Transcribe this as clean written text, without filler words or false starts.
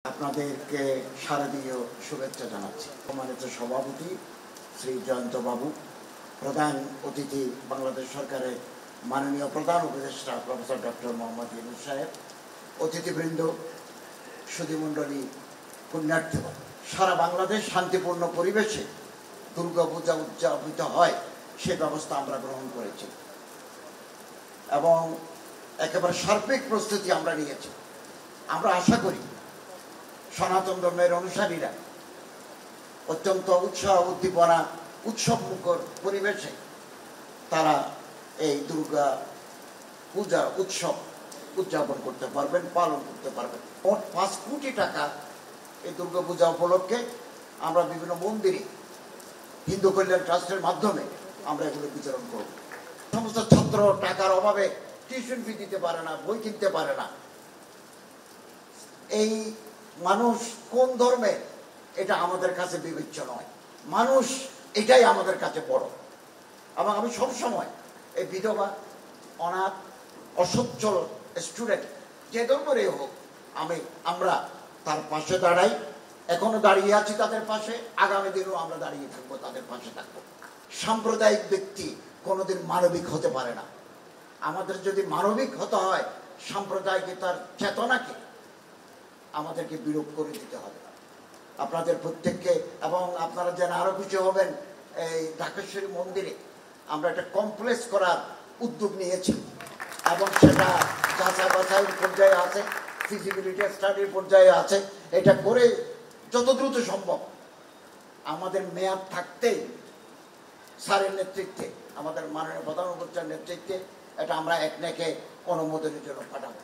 আপনাদেরকে শারদীয় শুভেচ্ছা জানাচ্ছি। সম্মানিত সভাপতি শ্রী জয়ন্ত বাবু, প্রধান অতিথি বাংলাদেশ সরকারের মাননীয় প্রধান উপদেষ্টা প্রফেসর ডক্টর মোহাম্মদ ইউনূস সাহেব, অতিথিবৃন্দ, সুধীমণ্ডলী, পুণ্যার্থীগণ, সারা বাংলাদেশ শান্তিপূর্ণ পরিবেশে দুর্গাপূজা উদযাপিত হয় সে ব্যবস্থা আমরা গ্রহণ করেছি এবং একেবারে সার্বিক প্রস্তুতি আমরা নিয়েছি। আমরা আশা করি সনাতন ধর্মের অনুসারীরা অত্যন্ত উৎসাহ উদ্দীপনা উৎসবমুখর পরিবেশে তারা এই দুর্গা পূজা উৎসব উদযাপন করতে পারবেন, পালন করতে পারবেন। মোট 5 কোটি টাকা এই দুর্গা পূজা উপলক্ষে আমরা বিভিন্ন মন্দিরে হিন্দু কল্যাণ ট্রাস্টের মাধ্যমে আমরা এগুলো বিতরণ করব। সমস্ত ছাত্র টাকার অভাবে টিউশন ফি দিতে পারে না, বই কিনতে পারে না। এই মানুষ কোন ধর্মে এটা আমাদের কাছে বিবেচ্য নয়, মানুষ এটাই আমাদের কাছে বড়। এবং আমি সবসময় এই বিধবা, অনাথ, অসচ্ছল স্টুডেন্ট যে ধর্মেরই হোক আমরা তার পাশে দাঁড়াই, এখনো দাঁড়িয়ে আছি তাদের পাশে, আগামী দিনেও আমরা দাঁড়িয়ে থাকবো, তাদের পাশে থাকবো। সাম্প্রদায়িক ব্যক্তি কোনোদিন মানবিক হতে পারে না। আমাদের যদি মানবিক হতে হয়, সাম্প্রদায়িকতার চেতনাকে আমাদেরকে বিরূপ করে দিতে হবে। আপনাদের প্রত্যেককে, এবং আপনারা যেন আরো কিছু হবেন, এই ঢাকেশ্বরী মন্দিরে আমরা একটা কমপ্লেক্স করার উদ্যোগ নিয়েছি এবং সেটা যাচাই বাছাইয়ের পর্যায়ে আছে, ফিজিবিলিটি স্টাডির পর্যায়ে আছে। এটা করে যত দ্রুত সম্ভব আমাদের মেয়াদ থাকতেই স্যারের নেতৃত্বে, আমাদের মাননীয় প্রধান উপদেষ্টার নেতৃত্বে এটা আমরা একনেকে অনুমোদনের জন্য পাঠাবো।